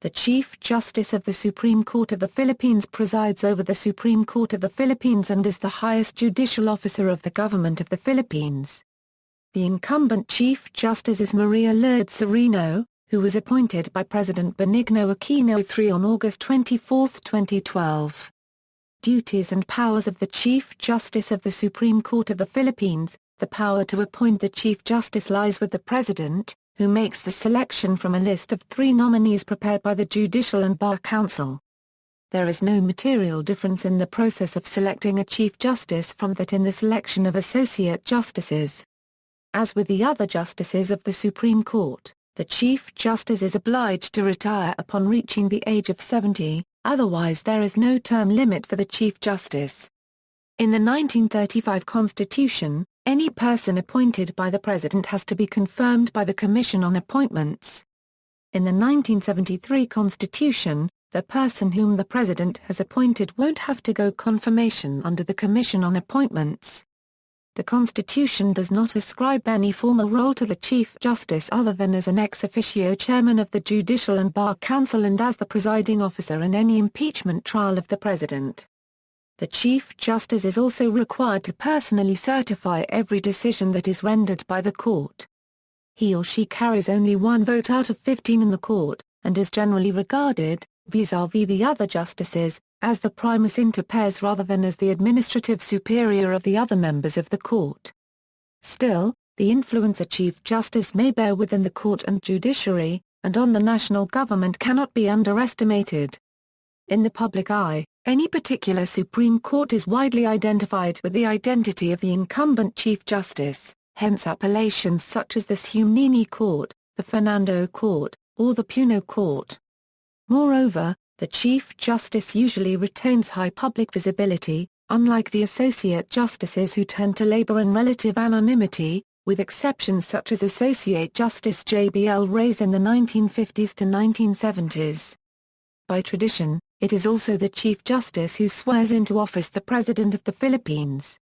The Chief Justice of the Supreme Court of the Philippines presides over the Supreme Court of the Philippines and is the highest judicial officer of the government of the Philippines. The incumbent Chief Justice is Maria Lourdes Sereno, who was appointed by President Benigno Aquino III on August 24, 2012. Duties and powers of the Chief Justice of the Supreme Court of the Philippines. The power to appoint the Chief Justice lies with the President, who makes the selection from a list of 3 nominees prepared by the Judicial and Bar Council. There is no material difference in the process of selecting a Chief Justice from that in the selection of Associate Justices. As with the other Justices of the Supreme Court, the Chief Justice is obliged to retire upon reaching the age of 70, otherwise there is no term limit for the Chief Justice. In the 1935 Constitution, any person appointed by the President has to be confirmed by the Commission on Appointments. In the 1973 Constitution, the person whom the President has appointed won't have to go confirmation under the Commission on Appointments. The Constitution does not ascribe any formal role to the Chief Justice other than as an ex officio chairman of the Judicial and Bar Council and as the presiding officer in any impeachment trial of the President. The Chief Justice is also required to personally certify every decision that is rendered by the court. He or she carries only 1 vote out of 15 in the court, and is generally regarded, vis-à-vis the other justices, as the primus inter pares rather than as the administrative superior of the other members of the court. Still, the influence a Chief Justice may bear within the court and judiciary, and on the national government cannot be underestimated. In the public eye, any particular Supreme Court is widely identified with the identity of the incumbent Chief Justice, hence appellations such as the Sumnini Court, the Fernando Court, or the Puno Court. Moreover, the Chief Justice usually retains high public visibility, unlike the Associate Justices who tend to labor in relative anonymity, with exceptions such as Associate Justice J.B.L. Reyes in the 1950s to 1970s. By tradition, it is also the Chief Justice who swears into office the President of the Philippines.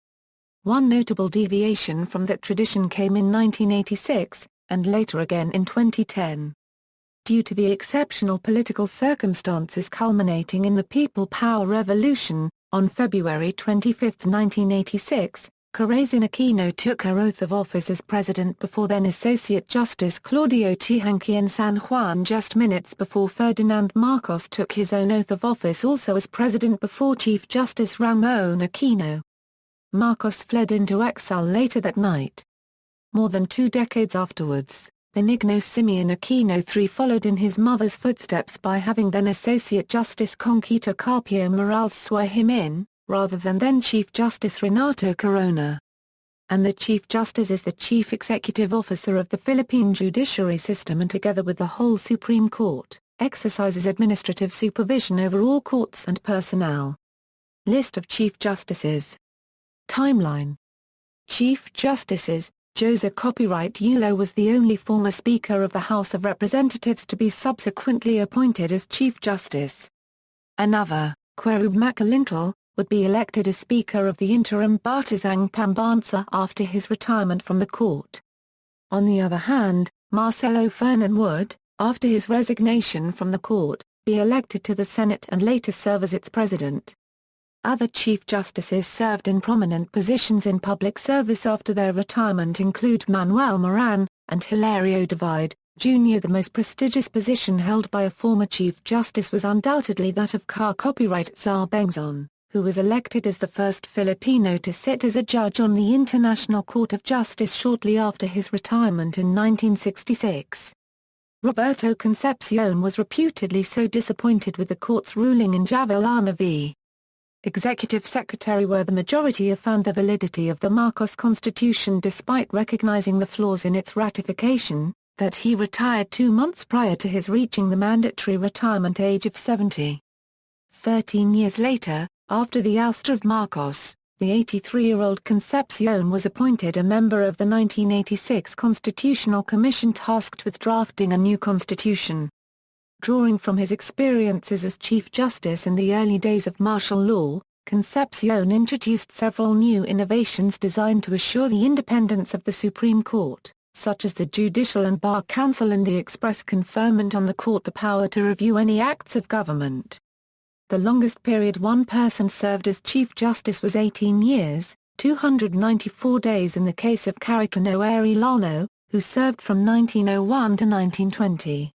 One notable deviation from that tradition came in 1986, and later again in 2010. Due to the exceptional political circumstances culminating in the People Power Revolution, on February 25, 1986, President Aquino took her oath of office as President before then Associate Justice Claudio Tihanque in San Juan just minutes before Ferdinand Marcos took his own oath of office also as President before Chief Justice Ramon Aquino. Marcos fled into exile later that night. More than 2 decades afterwards, Benigno Simeon Aquino III followed in his mother's footsteps by having then Associate Justice Conchita Carpio Morales swear him in, rather than then Chief Justice Renato Corona. And the Chief Justice is the Chief Executive Officer of the Philippine judiciary system and together with the whole Supreme Court, exercises administrative supervision over all courts and personnel. List of Chief Justices. Timeline. Chief Justices. Jose Copyright Yulo was the only former Speaker of the House of Representatives to be subsequently appointed as Chief Justice. Another, Querub Macalintal, would be elected as Speaker of the interim Batasang Pambansa after his retirement from the court. On the other hand, Marcelo Fernan would, after his resignation from the court, be elected to the Senate and later serve as its president. Other Chief Justices served in prominent positions in public service after their retirement include Manuel Moran, and Hilario Divide, Jr. The most prestigious position held by a former Chief Justice was undoubtedly that of Copyright Czar Bengzon, who was elected as the first Filipino to sit as a judge on the International Court of Justice shortly after his retirement in 1966. Roberto Concepcion was reputedly so disappointed with the court's ruling in Javellana v. Executive Secretary where the majority affirmed the validity of the Marcos Constitution despite recognizing the flaws in its ratification, that he retired 2 months prior to his reaching the mandatory retirement age of 70. 13 years later, after the ouster of Marcos, the 83-year-old Concepcion was appointed a member of the 1986 Constitutional Commission tasked with drafting a new constitution. Drawing from his experiences as Chief Justice in the early days of martial law, Concepcion introduced several new innovations designed to assure the independence of the Supreme Court. such as the Judicial and Bar Council, and the express conferment on the court the power to review any acts of government. The longest period one person served as Chief Justice was 18 years, 294 days in the case of Caricano Arellano, who served from 1901 to 1920.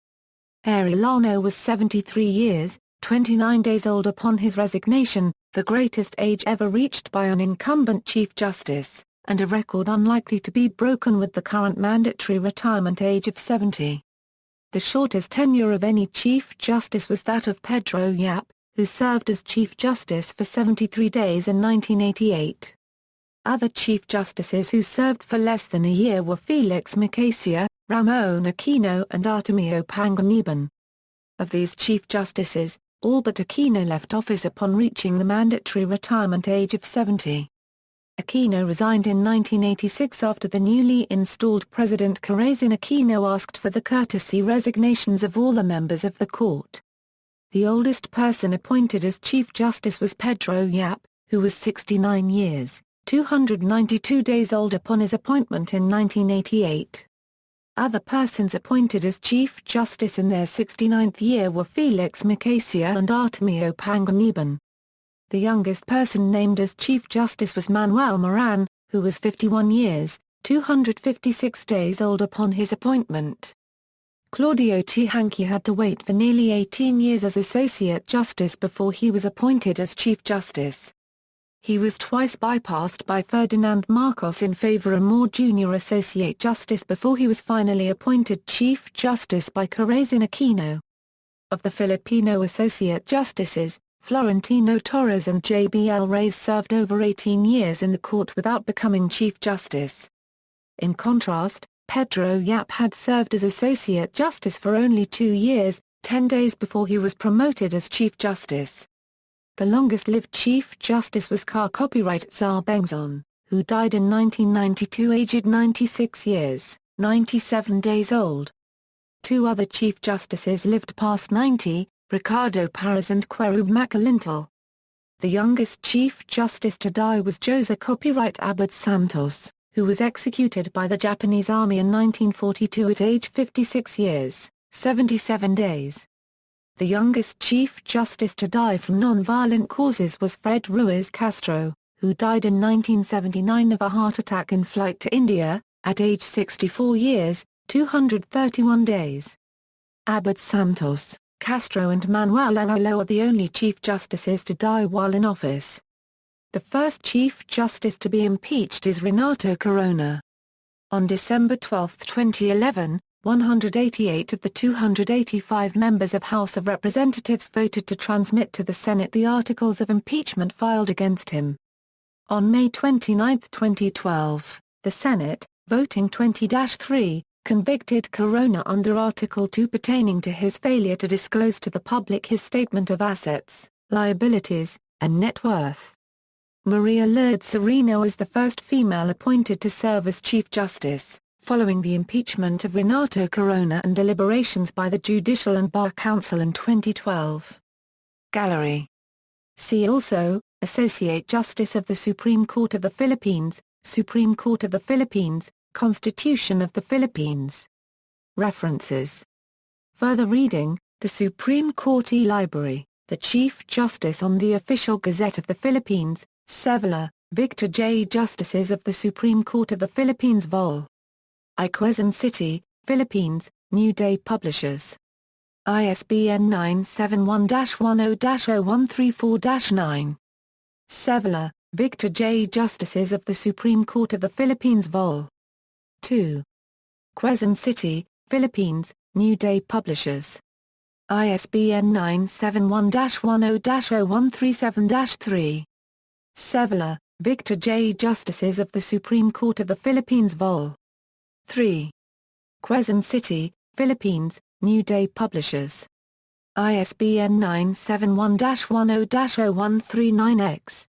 Arellano was 73 years, 29 days old upon his resignation, the greatest age ever reached by an incumbent Chief Justice, and a record unlikely to be broken with the current mandatory retirement age of 70. The shortest tenure of any Chief Justice was that of Pedro Yap, who served as Chief Justice for 73 days in 1988. Other Chief Justices who served for less than a year were Felix Macacia, Ramon Aquino and Artemio Panganiban. Of these Chief Justices, all but Aquino left office upon reaching the mandatory retirement age of 70. Aquino resigned in 1986 after the newly installed President President Aquino asked for the courtesy resignations of all the members of the court. The oldest person appointed as Chief Justice was Pedro Yap, who was 69 years, 292 days old upon his appointment in 1988. Other persons appointed as Chief Justice in their 69th year were Felix Macacia and Artemio Panganiban. The youngest person named as Chief Justice was Manuel Moran, who was 51 years, 256 days old upon his appointment. Claudio Tihanqui had to wait for nearly 18 years as Associate Justice before he was appointed as Chief Justice. He was twice bypassed by Ferdinand Marcos in favor of a more junior Associate Justice before he was finally appointed Chief Justice by President Aquino. Of the Filipino Associate Justices, Florentino Torres and J.B.L. Reyes served over 18 years in the court without becoming Chief Justice. In contrast, Pedro Yap had served as Associate Justice for only 2 years, 10 days before he was promoted as Chief Justice. The longest-lived Chief Justice was Copyright Czar Bengzon, who died in 1992 aged 96 years, 97 days old. 2 other Chief Justices lived past 90, Ricardo Parras and Querub Macalintal. The youngest Chief Justice to die was Jose Copyright Abad Santos, who was executed by the Japanese Army in 1942 at age 56 years, 77 days. The youngest Chief Justice to die from non-violent causes was Fred Ruiz Castro, who died in 1979 of a heart attack in flight to India, at age 64 years, 231 days. Abad Santos, Castro and Manuel Angelo are the only Chief Justices to die while in office. The first Chief Justice to be impeached is Renato Corona. On December 12, 2011, 188 of the 285 members of House of Representatives voted to transmit to the Senate the articles of impeachment filed against him. On May 29, 2012, the Senate, voting 20-3, convicted Corona under Article 2 pertaining to his failure to disclose to the public his statement of assets, liabilities, and net worth. Maria Lourdes Sereno is the first female appointed to serve as Chief Justice, following the impeachment of Renato Corona and deliberations by the Judicial and Bar Council in 2012. Gallery. See also, Associate Justice of the Supreme Court of the Philippines, Supreme Court of the Philippines, Constitution of the Philippines. References. Further reading, The Supreme Court e-Library, The Chief Justice on the Official Gazette of the Philippines, Sevilla, Victor J. Justices of the Supreme Court of the Philippines Vol. I. Quezon City, Philippines, New Day Publishers. ISBN 971-10-0134-9. Sevilla, Victor J. Justices of the Supreme Court of the Philippines Vol. 2. Quezon City, Philippines, New Day Publishers. ISBN 971-10-0137-3. Sevilla, Victor J. Justices of the Supreme Court of the Philippines Vol. 3. Quezon City, Philippines, New Day Publishers. ISBN 971-10-0139-X.